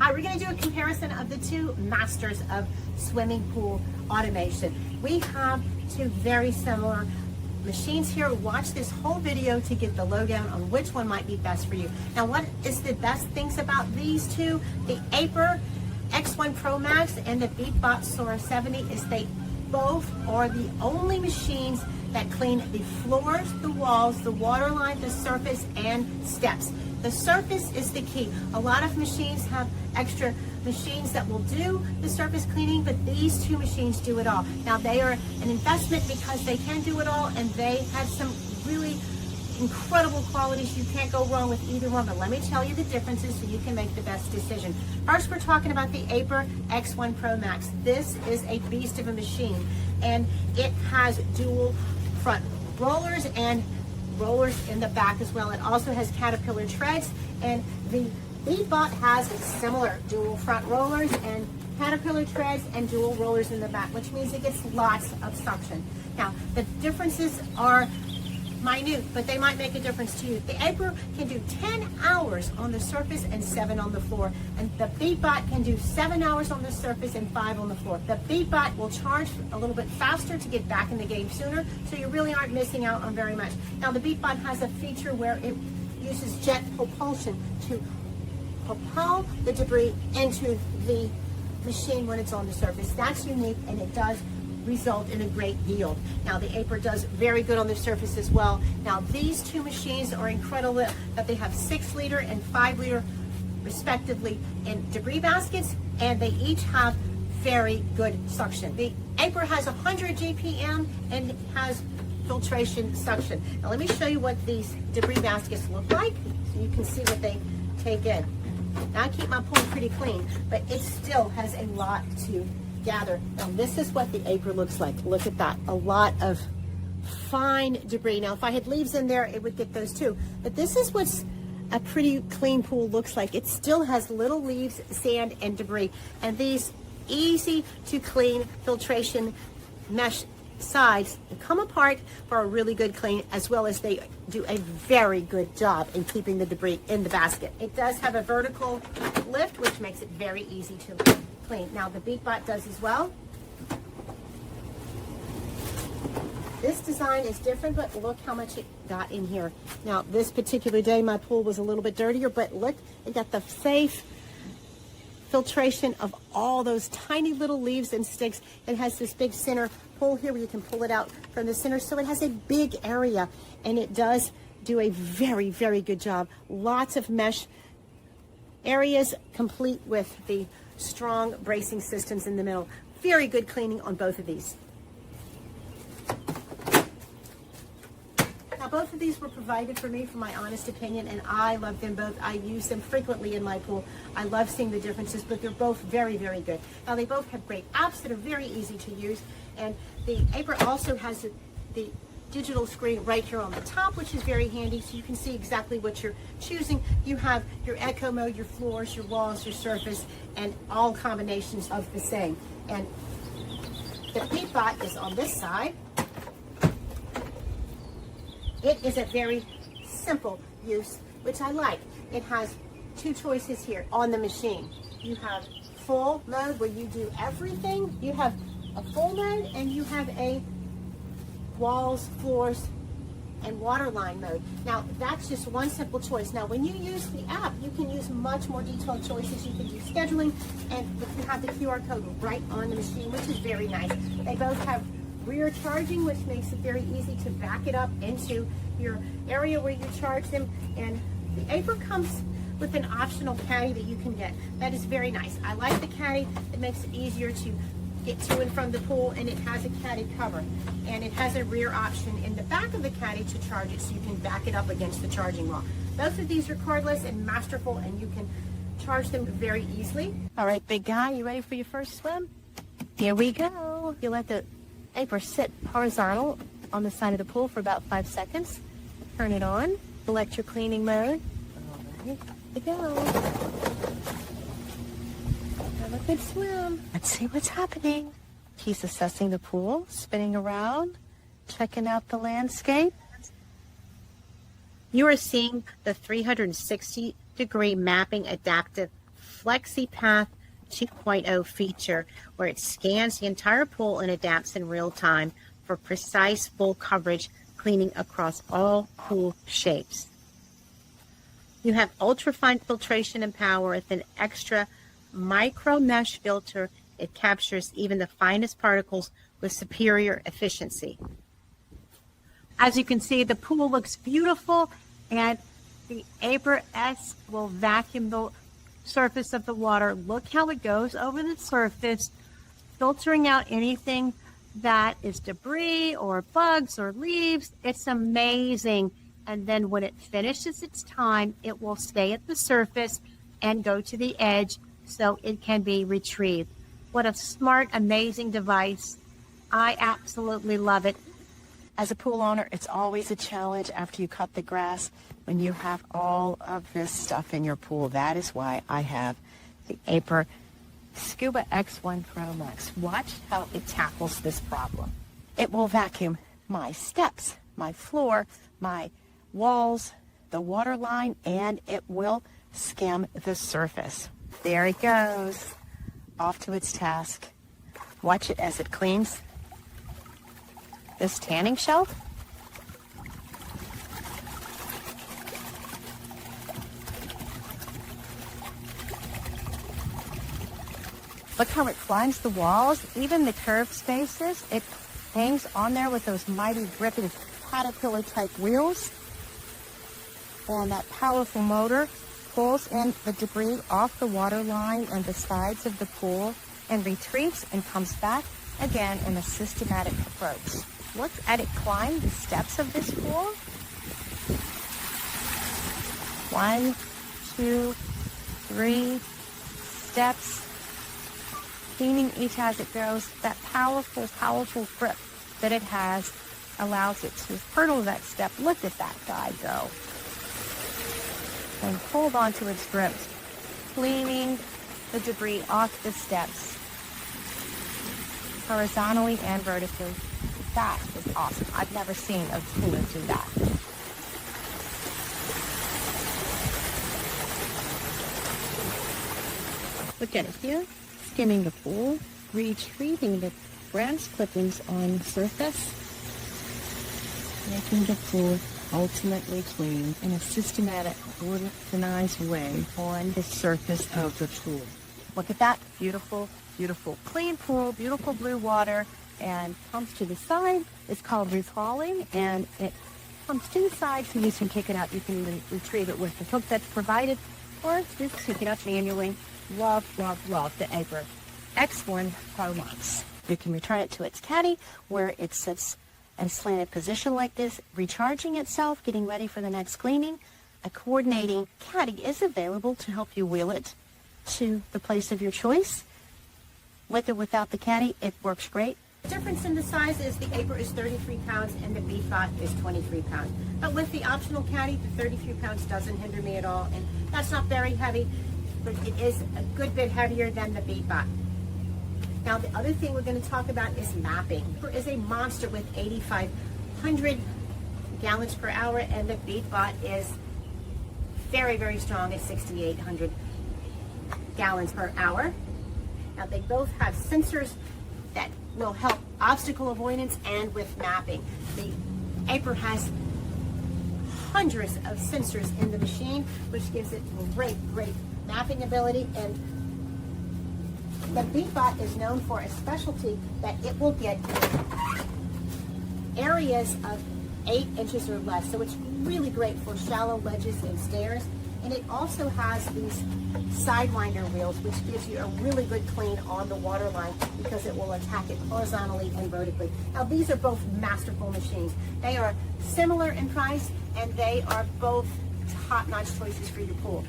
Hi, we're going to do a comparison of the two masters of swimming pool automation. We have two very similar machines here. Watch this whole video to get the lowdown on which one might be best for you. Now, what is the best things about these two? The Aiper X1 Pro Max and the BeatBot Sora 70 is they both are the only machines that clean the floors, the walls, the waterline, the surface, and steps. The surface is the key. A lot of machines have extra machines that will do the surface cleaning, but these two machines do it all. Now, they are an investment because they can do it all, and they have some really incredible qualities. You can't go wrong with either one, but let me tell you the differences so you can make the best decision. First, we're talking about the Aiper X1 Pro Max. This is a beast of a machine, and it has dual front rollers and rollers in the back as well. It also has Caterpillar treads, and the BeatBot has similar dual front rollers and Caterpillar treads and dual rollers in the back, which means it gets lots of suction. Now, the differences are minute, but they might make a difference to you. The Aiper can do 10 hours on the surface and 7 on the floor, and the BeatBot can do 7 hours on the surface and 5 on the floor. The BeatBot will charge a little bit faster to get back in the game sooner, so you really aren't missing out on very much. Now, the BeatBot has a feature where it uses jet propulsion to propel the debris into the machine when it's on the surface. That's unique, and it does result in a great yield. Now, the Aiper does very good on the surface as well. Now, these two machines are incredible that they have 6-liter and 5-liter respectively in debris baskets, and they each have very good suction. The Aiper has 100 GPM and has filtration suction. Now, let me show you what these debris baskets look like so you can see what they take in. Now, I keep my pool pretty clean, but it still has a lot to gather. Now, this is what the Aiper looks like. Look at that. A lot of fine debris. Now, if I had leaves in there, it would get those too. But this is what's a pretty clean pool looks like. It still has little leaves, sand, and debris. And these easy to clean filtration mesh sides come apart for a really good clean, as well as they do a very good job in keeping the debris in the basket. It does have a vertical lift, which makes it very easy to clean. Now, the BeatBot does as well. This design is different, but look how much it got in here. Now, this particular day, my pool was a little bit dirtier, but look, it got the safe filtration of all those tiny little leaves and sticks. It has this big center hole here where you can pull it out from the center, so it has a big area, and it does do a very, very good job. Lots of mesh areas, complete with the strong bracing systems in the middle. Very good cleaning on both of these. Now, both of these were provided for me, for my honest opinion, and I love them both. I use them frequently in my pool. I love seeing the differences, but they're both very, very good. Now, they both have great apps that are very easy to use, and the Aiper also has the digital screen right here on the top, which is very handy, so you can see exactly what you're choosing. You have your eco mode, your floors, your walls, your surface, and all combinations of the same. And the BeatBot is on this side. It is a very simple use, which I like. It has two choices here on the machine. You have full mode where you do everything. You have a full mode, and you have a walls, floors, and waterline mode. Now, that's just one simple choice. Now, when you use the app, you can use much more detailed choices. You can do scheduling, and you have the QR code right on the machine, which is very nice. They both have rear charging, which makes it very easy to back it up into your area where you charge them. And the Aiper comes with an optional caddy that you can get. That is very nice. I like the caddy. It makes it easier to get to and from the pool, and it has a caddy cover, and it has a rear option in the back of the caddy to charge it, so you can back it up against the charging wall. Both of these are cordless and masterful, and you can charge them very easily. All right, big guy, you ready for your first swim? Here we go. You let the Aiper sit horizontal on the side of the pool for about 5 seconds. Turn it on. Select your cleaning mode. All right, here we go. Have a good swim. Let's see what's happening. He's assessing the pool, spinning around, checking out the landscape. You are seeing the 360-degree mapping adaptive FlexiPath 2.0 feature where it scans the entire pool and adapts in real time for precise full coverage cleaning across all pool shapes. You have ultra-fine filtration and power with an extra micro mesh filter. It captures even the finest particles with superior efficiency. As you can see, the pool looks beautiful, and the Aiper X will vacuum the surface of the water. Look how it goes over the surface, filtering out anything that is debris or bugs or leaves. It's amazing. And then when it finishes its time, it will stay at the surface and go to the edge so it can be retrieved. What a smart, amazing device. I absolutely love it. As a pool owner, it's always a challenge after you cut the grass when you have all of this stuff in your pool. That is why I have the Aiper Scuba X1 Pro Max. Watch how it tackles this problem. It will vacuum my steps, my floor, my walls, the water line, and it will skim the surface. There it goes, off to its task. Watch it as it cleans this tanning shelf. Look how it climbs the walls, even the curved spaces. It hangs on there with those mighty gripping caterpillar-type wheels. And that powerful motor pulls in the debris off the water line and the sides of the pool and retrieves and comes back again in a systematic approach. Look at it climb the steps of this pool. 1, 2, 3 steps, cleaning each as it goes. That powerful, powerful grip that it has allows it to hurdle that step. Look at that guy go. And hold on to its grips, cleaning the debris off the steps, horizontally and vertically. That is awesome. I've never seen a cooler do that. Look at it here, skimming the pool, retrieving the grass clippings on the surface, making the pool ultimately clean in a systematic, organized way on the surface of the pool. Look at that, beautiful, beautiful clean pool, beautiful blue water, and comes to the side. It's called refalling, and it comes to the side so you can kick it out. You can even retrieve it with the hook that's provided, or just pick it up manually. Love, love, love the Aiper X1 Pro Max. You can return it to its caddy where it sits in a slanted position like this, recharging itself, getting ready for the next cleaning. A coordinating caddy is available to help you wheel it to the place of your choice. With or without the caddy, it works great. The difference in the size is the Aiper is 33 pounds and the BeatBot is 23 pounds. But with the optional caddy, the 33 pounds doesn't hinder me at all, and that's not very heavy, but it is a good bit heavier than the BeatBot. Now, the other thing we're going to talk about is mapping. Aiper is a monster with 8,500 gallons per hour, and the BeatBot is very, very strong at 6,800 gallons per hour. Now, they both have sensors that will help obstacle avoidance and with mapping. The Aiper has hundreds of sensors in the machine, which gives it great, great mapping ability. And the BeatBot is known for a specialty that it will get areas of 8 inches or less. So it's really great for shallow ledges and stairs. And it also has these sidewinder wheels, which gives you a really good clean on the water line because it will attack it horizontally and vertically. Now, these are both masterful machines. They are similar in price, and they are both top-notch choices for your pool.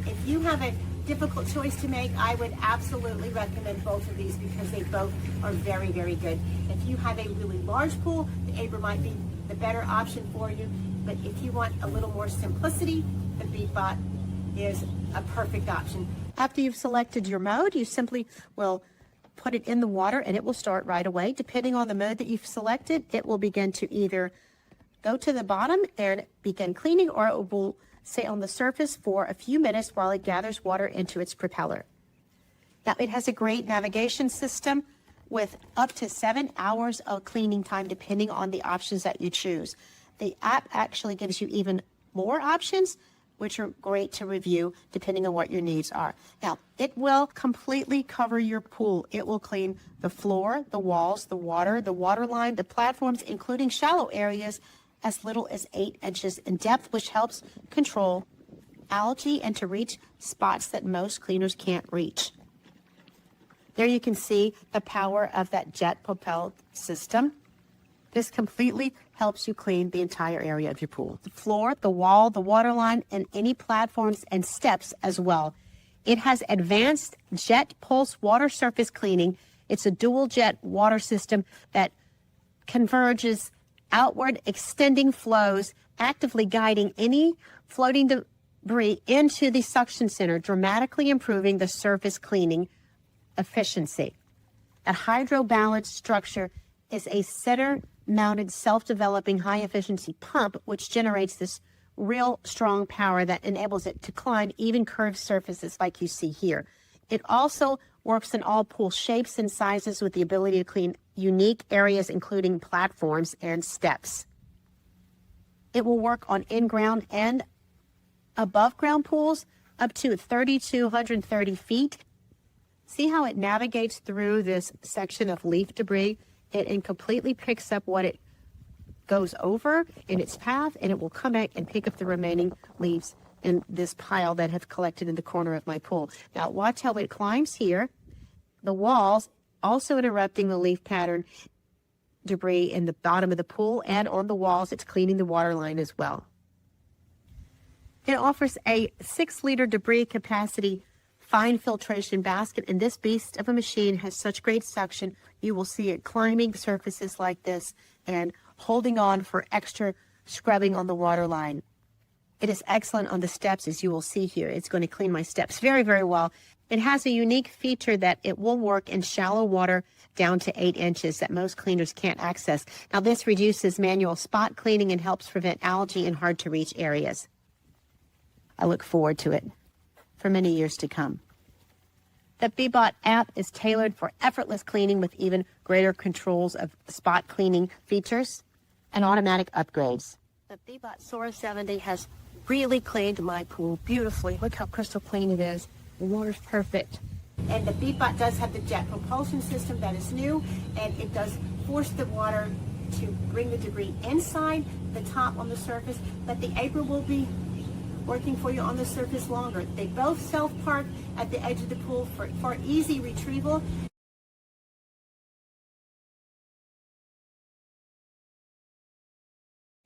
If you have a difficult choice to make, I would absolutely recommend both of these because they both are very, very good. If you have a really large pool, the Aiper might be the better option for you. But if you want a little more simplicity, the BeatBot is a perfect option. After you've selected your mode, you simply will put it in the water and it will start right away. Depending on the mode that you've selected, it will begin to either go to the bottom and begin cleaning, or it will stay on the surface for a few minutes while it gathers water into its propeller. Now, it has a great navigation system with up to 7 hours of cleaning time, depending on the options that you choose. The app actually gives you even more options, which are great to review depending on what your needs are. Now, it will completely cover your pool. It will clean the floor, the walls, the water line, the platforms, including shallow areas as little as 8 inches in depth, which helps control algae and to reach spots that most cleaners can't reach. There you can see the power of that jet propelled system. This completely helps you clean the entire area of your pool. The floor, the wall, the water line, and any platforms and steps as well. It has advanced jet pulse water surface cleaning. It's a dual jet water system that converges outward extending flows, actively guiding any floating debris into the suction center, dramatically improving the surface cleaning efficiency. A hydro-balanced structure is a center-mounted, self-developing, high-efficiency pump which generates this real strong power that enables it to climb even curved surfaces like you see here. It also works in all pool shapes and sizes with the ability to clean unique areas, including platforms and steps. It will work on in-ground and above-ground pools up to 3,230 feet. See how it navigates through this section of leaf debris? It completely picks up what it goes over in its path, and it will come back and pick up the remaining leaves in this pile that have collected in the corner of my pool. Now watch how it climbs here. The walls also interrupting the leaf pattern debris in the bottom of the pool, and on the walls it's cleaning the water line as well. It offers a 6-liter debris capacity fine filtration basket, and this beast of a machine has such great suction. You will see it climbing surfaces like this and holding on for extra scrubbing on the water line. It is excellent on the steps, as you will see here. It's going to clean my steps very, very well. It has a unique feature that it will work in shallow water down to 8 inches that most cleaners can't access. Now, this reduces manual spot cleaning and helps prevent algae in hard-to-reach areas. I look forward to it for many years to come. The BeatBot app is tailored for effortless cleaning with even greater controls of spot cleaning features and automatic upgrades. The BeatBot Sora 70 has really cleaned my pool beautifully. Look how crystal clean it is. The water's perfect. And the BeatBot does have the jet propulsion system that is new, and it does force the water to bring the debris inside the top on the surface, but the Aiper will be working for you on the surface longer. They both self-park at the edge of the pool for easy retrieval.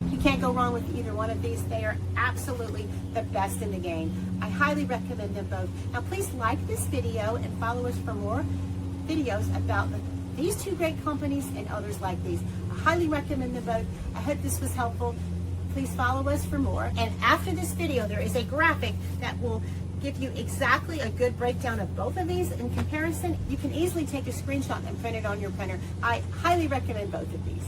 You can't go wrong with either one of these. They are absolutely the best in the game. I highly recommend them both. Now please like this video and follow us for more videos about these two great companies and others like these. I highly recommend them both. I hope this was helpful. Please follow us for more. And after this video, there is a graphic that will give you exactly a good breakdown of both of these in comparison. You can easily take a screenshot and print it on your printer. I highly recommend both of these.